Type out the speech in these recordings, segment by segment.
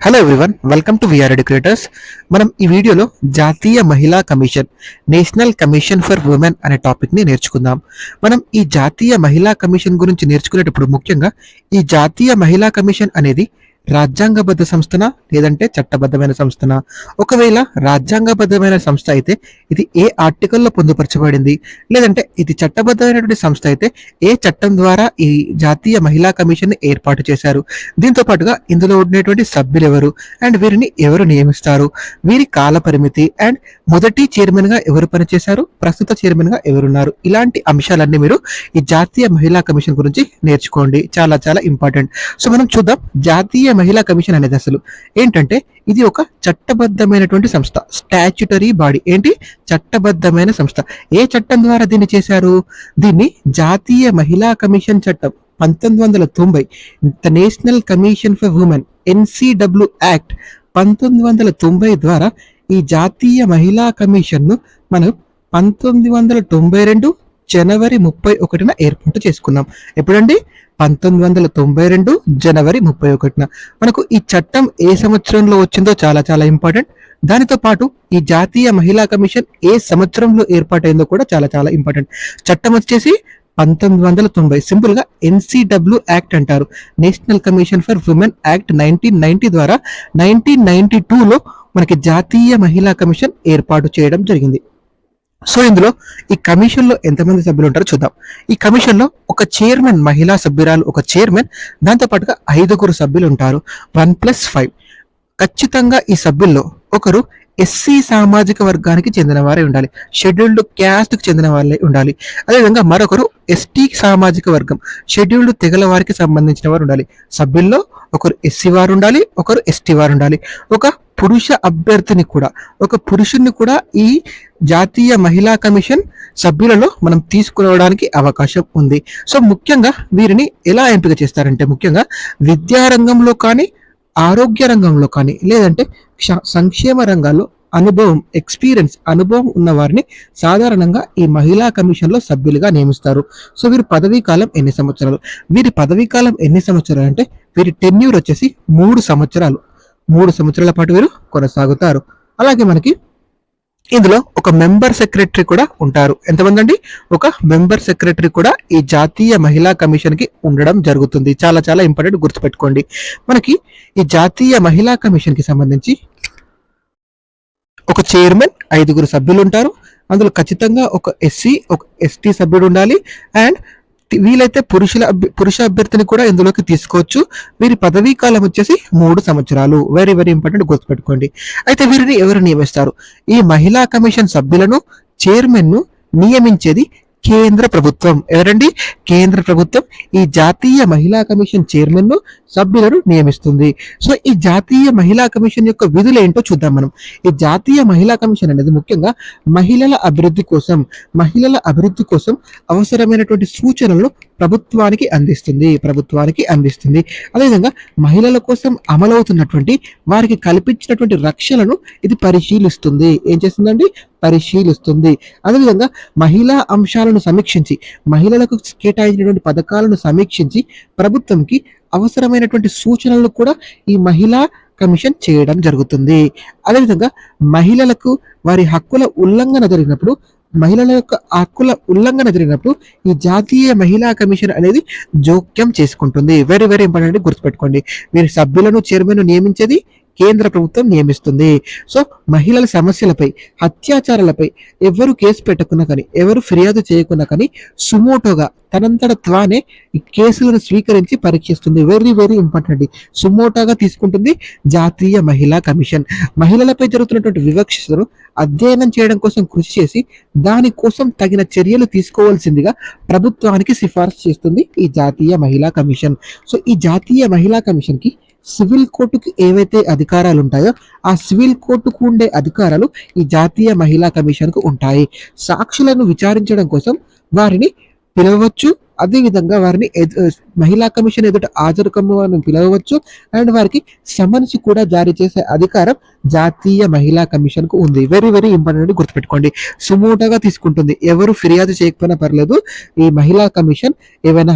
Hello everyone, welcome to VR educators. మనం ఈ వీడియోలో జాతీయ మహిళా commission, national commission for women అనే టాపిక్ని నేర్చుకుందాం. మనం ఈ జాతీయ మహిళా కమిషన్ గురించి నేర్చుకునేటప్పుడు ముఖ్యంగా ఈ జాతీయ మహిళా కమిషన్ అనేది రాజ్యాంగబద్ధ సంస్థనా లేదంటే చట్టబద్ధమైన సంస్థనా? ఒకవేళ రాజ్యాంగబద్ధమైన సంస్థ అయితే ఇది ఏ ఆర్టికల్లో పొందుపరచబడింది, లేదంటే ఇది చట్టబద్ధమైనటువంటి సంస్థ అయితే ఏ చట్టం ద్వారా ఈ జాతీయ మహిళా కమిషన్ ఏర్పాటు చేశారు? దీంతో పాటుగా ఇందులో ఉండేటువంటి సభ్యులు ఎవరు అండ్ వీరిని ఎవరు నియమిస్తారు, వీరి కాల పరిమితి అండ్ మొదటి చైర్మన్ గా ఎవరు పనిచేశారు, ప్రస్తుత చైర్మన్ గా ఎవరున్నారు, ఇలాంటి అంశాలన్నీ మీరు ఈ జాతీయ మహిళా కమిషన్ గురించి నేర్చుకోండి. చాలా చాలా ఇంపార్టెంట్. సో మనం చూద్దాం జాతీయ మహిళా కమిషన్ అనేది అసలు ఏంటంటే ఇది ఒక చట్టబద్ధమైనటువంటి సంస్థ, స్టాచ్యుటరీ బాడీ. ఏంటి? చట్టబద్ధమైన సంస్థ. ఏ చట్టం ద్వారా దీన్ని చేశారు? దీన్ని జాతీయ మహిళా కమిషన్ చట్టం 1990, the national commission for women NCW act 1990 ద్వారా ఈ జాతీయ మహిళా కమిషన్ను మనం 1992 జనవరి 31న ఏర్పాటు చేసుకున్నాం. ఎప్పుడండి? 1992 జనవరి 31న. మనకు ఈ చట్టం ఏ సంవత్సరంలో వచ్చిందో చాలా చాలా ఇంపార్టెంట్. దానితో పాటు ఈ జాతీయ మహిళా కమిషన్ ఏ సంవత్సరంలో ఏర్పాటైందో కూడా చాలా చాలా ఇంపార్టెంట్. చట్టం వచ్చేసి 1990, సింపుల్ గా NCW యాక్ట్ అంటారు. National commission for women act 1990 ద్వారా 1992లో మనకి జాతీయ మహిళా కమిషన్ ఏర్పాటు చేయడం జరిగింది. సో ఇందులో ఈ కమిషన్ లో ఎంతమంది సభ్యులు ఉంటారో చూద్దాం. ఈ కమిషన్ లో ఒక చైర్మన్, మహిళా సభ్యురాలు ఒక చైర్మన్, దాంతో పాటుగా 5 సభ్యులు ఉంటారు. 1+5. ఖచ్చితంగా ఈ సభ్యుల్లో ఒకరు ఎస్సీ సామాజిక వర్గానికి చెందిన వారే ఉండాలి, షెడ్యూల్డ్ క్యాస్ట్ కి చెందిన వాళ్ళే ఉండాలి. అదేవిధంగా మరొకరు ఎస్టీ సామాజిక వర్గం, షెడ్యూల్డ్ తెగల వారికి సంబంధించిన వారు ఉండాలి. సభ్యుల్లో ఒకరు ఎస్సీ వారు ఉండాలి, ఒకరు ఎస్టీ వారు ఉండాలి. ఒక పురుష అభ్యర్థిని కూడా, ఒక పురుషుని కూడా ఈ జాతీయ మహిళా కమిషన్ సభ్యులలో మనం తీసుకురావడానికి అవకాశం ఉంది. సో ముఖ్యంగా వీరిని ఎలా ఎంపిక చేస్తారంటే, ముఖ్యంగా విద్యారంగంలో కానీ, ఆరోగ్య రంగంలో కానీ, లేదంటే సంక్షేమ రంగాల్లో అనుభవం ఉన్న వారిని సాధారణంగా ఈ మహిళా కమిషన్ లో సభ్యులుగా నియమిస్తారు. సో వీరి పదవీ కాలం ఎన్ని సంవత్సరాలు? వీరి పదవీ కాలం ఎన్ని సంవత్సరాలు అంటే వీరి టెన్యూర్ వచ్చేసి 3 సంవత్సరాలు. 3 సంవత్సరాల పాటు వీరు కొనసాగుతారు. అలాగే మనకి ఇందులో ఒక మెంబర్ సెక్రటరీ కూడా ఉంటారు. ఎంతమంది అండి? ఒక మెంబర్ సెక్రటరీ కూడా ఈ జాతీయ మహిళా కమిషన్ కి ఉండడం జరుగుతుంది. చాలా చాలా ఇంపార్టెంట్, గుర్తుపెట్టుకోండి. మనకి ఈ జాతీయ మహిళా కమిషన్ కి సంబంధించి ఒక చైర్మన్, 5 సభ్యులు ఉంటారు. అందులో ఖచ్చితంగా ఒక ఎస్సీ, ఒక ఎస్టీ సభ్యుడు ఉండాలి. అండ్ వీలైతే పురుష అభ్యర్థిని కూడా ఇందులోకి తీసుకోవచ్చు. వీరి పదవీ కాలం వచ్చేసి 3 సంవత్సరాలు. వెరీ వెరీ ఇంపార్టెంట్, గుర్తుపెట్టుకోండి. అయితే వీరిని ఎవరు నియమిస్తారు? ఈ మహిళా కమిషన్ సభ్యులను, చైర్మన్ ను నియమించేది కేంద్ర ప్రభుత్వం. ఎవరండి? కేంద్ర ప్రభుత్వం ఈ జాతీయ మహిళా కమిషన్ చైర్మన్ ను, సభ్యులను నియమిస్తుంది. సో ఈ జాతీయ మహిళా కమిషన్ యొక్క విధులు ఏంటో చూద్దాం మనం. ఈ జాతీయ మహిళా కమిషన్ అనేది ముఖ్యంగా మహిళల అభివృద్ధి కోసం అవసరమైనటువంటి సూచనలను ప్రభుత్వానికి అందిస్తుంది. అదేవిధంగా మహిళల కోసం అమలవుతున్నటువంటి, వారికి కల్పించినటువంటి రక్షణను ఇది పరిశీలిస్తుంది. ఏం చేస్తుందండి? పరిశీలిస్తుంది. అదేవిధంగా మహిళా అంశాలను సమీక్షించి, మహిళలకు కేటాయించినటువంటి పథకాలను సమీక్షించి ప్రభుత్వంకి అవసరమైనటువంటి సూచనలను కూడా ఈ మహిళా కమిషన్ చేయడం జరుగుతుంది. అదేవిధంగా మహిళలకు వారి హక్కుల ఉల్లంఘన జరిగినప్పుడు ఈ జాతీయ మహిళా కమిషన్ అనేది జోక్యం చేసుకుంటుంది. వెరీ వెరీ ఇంపార్టెంట్, గుర్తుపెట్టుకోండి. వీరి సభ్యులను, చైర్మన్ నియమించేది కేంద్ర ప్రభుత్వం నియమిస్తుంది. సో మహిళల సమస్యలపై, అత్యాచారాలపై ఎవరు కేసు పెట్టకున్నా కానీ, ఎవరు ఫిర్యాదు చేయకున్నా కానీ సుమోటోగా తనంతట తానే ఈ కేసులను స్వీకరించి పరీక్షిస్తుంది. Very very important. సుమోటోగా తీసుకుంటుంది జాతీయ మహిళా కమిషన్. మహిళలపై జరుగుతున్నటువంటి వివక్షను అధ్యయనం చేయడం కోసం కృషి చేసి దానికోసం తగిన చర్యలు తీసుకోవాల్సిందిగా ప్రభుత్వానికి సిఫార్సు చేస్తుంది ఈ జాతీయ మహిళా కమిషన్. సో ఈ జాతీయ మహిళా కమిషన్ కి సివిల్ కోర్టుకి ఏవైతే అధికారాలు ఉంటాయో ఆ సివిల్ కోర్టుకు ఉండే అధికారాలు ఈ జాతీయ మహిళా కమిషన్ కు ఉంటాయి. సాక్షులను విచారించడం కోసం వారిని పిలవచ్చు. అదేవిధంగా వారిని మహిళా కమిషన్ ఎదుట హాజరు కమ్మని పిలవవచ్చు అండ్ వారికి సమన్స్ కూడా జారీ చేసే అధికారం జాతీయ మహిళా కమిషన్ కు ఉంది. వెరీ వెరీ ఇంపార్టెంట్ గుర్తుపెట్టుకోండి. సుమోటోగా తీసుకుంటుంది. ఎవరు ఫిర్యాదు చేయకపోయినా పర్లేదు, ఈ మహిళా కమిషన్ ఏవైనా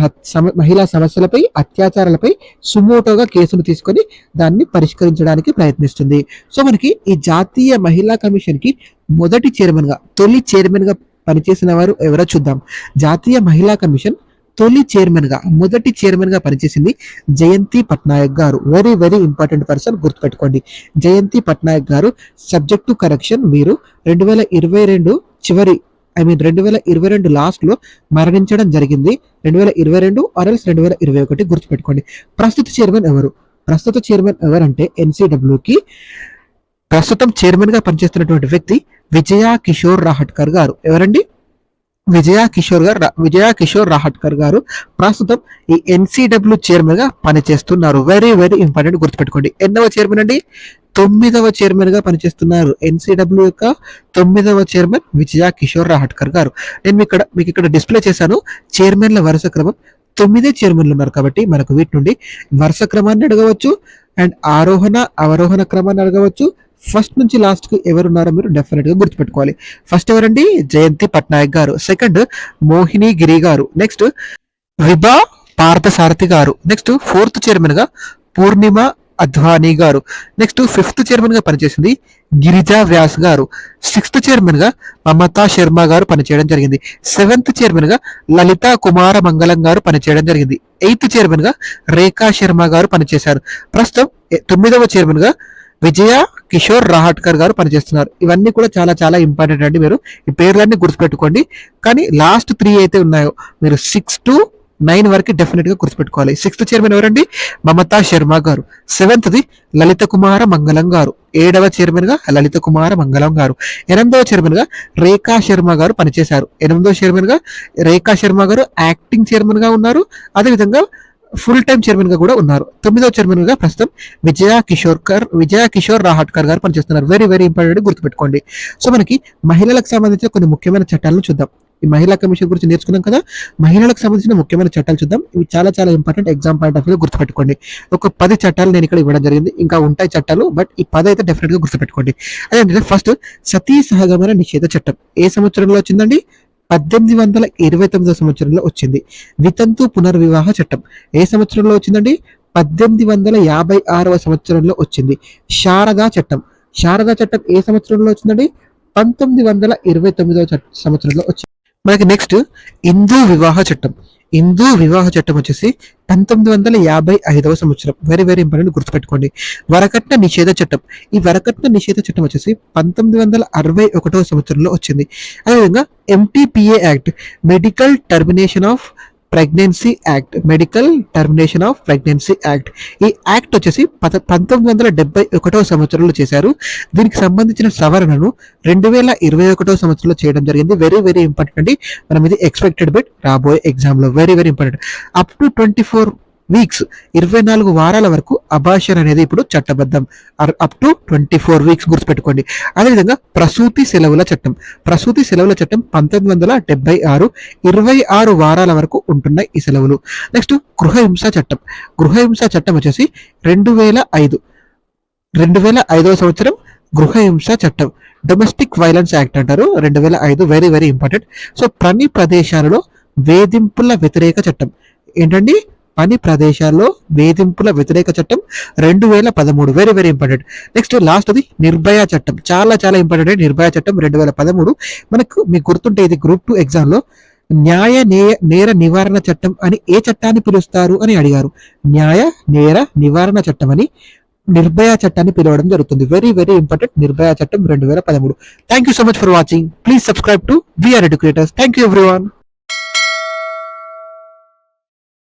మహిళా సమస్యలపై, అత్యాచారాలపై సుమోటోగా కేసును తీసుకొని దాన్ని పరిష్కరించడానికి ప్రయత్నిస్తుంది. సో మనకి ఈ జాతీయ మహిళా కమిషన్ కి మొదటి చైర్మన్ గా, తొలి చైర్మన్ గా పనిచేసిన వారు ఎవరో చూద్దాం. జాతీయ మహిళా కమిషన్ తొలి చైర్మన్ గా, మొదటి చైర్మన్ గా పనిచేసింది జయంతి పట్నాయక్ గారు. వెరీ వెరీ ఇంపార్టెంట్ పర్సన్, గుర్తుపెట్టుకోండి. జయంతి పట్నాయక్ గారు సబ్జెక్ట్ టు కరెక్షన్, వీరు 2022 చివరి 2022 లాస్ట్ లో మరణించడం జరిగింది. 2022 ఆర్ఎల్స్ 2021 గుర్తుపెట్టుకోండి. ప్రస్తుత చైర్మన్ ఎవరు? ప్రస్తుత చైర్మన్ ఎవరంటే ఎన్సీడబ్ల్యూకి ప్రస్తుతం చైర్మన్ గా పనిచేస్తున్నటువంటి వ్యక్తి విజయ కిషోర్ రాహట్కర్ గారు. ఎవరండి? విజయ కిషోర్ రాహట్కర్ గారు ప్రస్తుతం ఈ ఎన్సీడబ్ల్యూ చైర్మన్ గా పనిచేస్తున్నారు. వెరీ వెరీ ఇంపార్టెంట్ గుర్తుపెట్టుకోండి. ఎన్నవ చైర్మన్ అండి? 9వ చైర్మన్ గా పనిచేస్తున్నారు. ఎన్సీడబ్ల్యూ యొక్క 9వ చైర్మన్ విజయ కిషోర్ రాహట్కర్ గారు. నేను మీకు ఇక్కడ డిస్ప్లే చేశాను చైర్మన్ల వరుస క్రమం. 9 చైర్మన్లు ఉన్నారు కాబట్టి మనకు వీటి నుండి వరుస క్రమాన్ని అడగవచ్చు అండ్ ఆరోహణ అవరోహణ క్రమాన్ని అడగవచ్చు. ఫస్ట్ నుంచి లాస్ట్ కు ఎవరున్నారో మీరు డెఫినెట్ గా గుర్తుపెట్టుకోవాలి. ఫస్ట్ ఎవరండి? జయంతి పట్నాయక్ గారు. సెకండ్ మోహిని గిరి గారు. నెక్స్ట్ విభా పార్థసారథి గారు. నెక్స్ట్ 4th చైర్మన్ గా పూర్ణిమ అద్వానీ గారు. నెక్స్ట్ 5th చైర్మన్ గా పనిచేసింది గిరిజా వ్యాస్ గారు. 6th చైర్మన్ గా మమతా శర్మ గారు పనిచేయడం జరిగింది. 7th చైర్మన్ గా లలితా కుమార మంగళం గారు పనిచేయడం జరిగింది. 8th చైర్మన్ గా రేఖా శర్మ గారు పనిచేశారు. ప్రస్తుతం 9వ చైర్మన్ గా విజయ కిషోర్ రాహట్కర్ గారు పనిచేస్తున్నారు. ఇవన్నీ కూడా చాలా చాలా ఇంపార్టెంట్ అండి. మీరు ఈ పేర్లన్నీ గుర్తుపెట్టుకోండి. కానీ లాస్ట్ 3 అయితే ఉన్నాయో మీరు 6 to 9 వరకు డెఫినెట్ గా గుర్తుపెట్టుకోవాలి. 6th చైర్మన్ ఎవరండి? మమతా శర్మ గారు. 7th లలిత కుమార మంగళం గారు. 7వ చైర్మన్ గా లలిత కుమార మంగళం గారు. 8వ చైర్మన్ గా రేఖా శర్మ గారు పనిచేశారు. 8వ చైర్మన్ గా రేఖా శర్మ గారు యాక్టింగ్ చైర్మన్ గా ఉన్నారు. అదేవిధంగా ఫుల్ టైం చైర్మన్ గా కూడా ఉన్నారు. 9వ చైర్మన్ గా ప్రస్తుతం విజయ కిషోర్ రాహట్కర్ గారు పనిచేస్తున్నారు. వెరీ వెరీ ఇంపార్టెంట్ గుర్తుపెట్టుకోండి. సో మనకి మహిళలకు సంబంధించిన కొన్ని ముఖ్యమైన చట్టాలను చూద్దాం. ఈ మహిళా కమిషన్ గురించి నేర్చుకున్నాం కదా, మహిళలకు సంబంధించిన ముఖ్యమైన చట్టాలు చూద్దాం. ఇవి చాలా చాలా important, exam point of view గుర్తుపెట్టుకోండి. ఒక 10 చట్టాలు నేను ఇక్కడ ఇవ్వడం జరిగింది. ఇంకా ఉంటాయి చట్టాలు, బట్ ఈ 10 అయితే డెఫినెట్ గా గుర్తుపెట్టుకోండి. అదేంటంటే ఫస్ట్ సతీ సహగమన నిషేధ చట్టం ఏ సంవత్సరంలో వచ్చిందండి? 1829వ సంవత్సరంలో వచ్చింది. వితంతు పునర్వివాహ చట్టం ఏ సంవత్సరంలో వచ్చిందండి? 1856వ సంవత్సరంలో వచ్చింది. శారదా చట్టం ఏ సంవత్సరంలో వచ్చిందండి? 1929వ సంవత్సరంలో వచ్చింది. మనకి నెక్స్ట్ హిందూ వివాహ చట్టం వచ్చేసి 1955వ సంవత్సరం. వెరీ వెరీ ఇంపార్టెంట్ గుర్తుపెట్టుకోండి. వరకట్న నిషేధ చట్టం, ఈ వరకట్న నిషేధ చట్టం వచ్చేసి 1961వ సంవత్సరంలో వచ్చింది. అదేవిధంగా MTPA act, medical termination of pregnancy act. ఈ యాక్ట్ వచ్చేసి 1971వ సంవత్సరంలో చేశారు. దీనికి సంబంధించిన సవరణను 2021వ సంవత్సరంలో చేయడం జరిగింది. వెరీ వెరీ ఇంపార్టెంట్ అండి. మనం ఇది ఎక్స్పెక్టెడ్ బిట్ రాబోయే ఎగ్జామ్ లో. Very very important. Up to 24 weeks, 24 వారాల వరకు అబార్షన్ అనేది ఇప్పుడు చట్టబద్ధం. అప్ టు 24 వీక్స్ గుర్తుపెట్టుకోండి. అదేవిధంగా ప్రసూతి సెలవుల చట్టం 1976, 26 వారాల వరకు ఉంటున్నాయి ఈ సెలవులు. నెక్స్ట్ గృహహింస చట్టం వచ్చేసి 2005వ సంవత్సరం గృహహింస చట్టం, డొమెస్టిక్ వైలెన్స్ యాక్ట్ అంటారు, 2005. Very very important. సో పని ప్రదేశాలలో వేధింపుల వ్యతిరేక చట్టం ఏంటండి? పని ప్రదేశాల్లో వేధింపుల వ్యతిరేక చట్టం 2013. Very very important. Next last అది నిర్భయ చట్టం, చాలా చాలా ఇంపార్టెంట్. నిర్భయ చట్టం 2013. మీకు గుర్తుంటే ఇది గ్రూప్ 2 ఎగ్జామ్ లో నేర నివారణ చట్టం అని ఏ చట్టాన్ని పిలుస్తారు అని అడిగారు. నేర నివారణ చట్టం అని నిర్భయ చట్టాన్ని పిలవడం జరుగుతుంది. Very very important. నిర్భయ చట్టం 2013. Thank you so much for watching. Please subscribe to VR educators. Thank you everyone.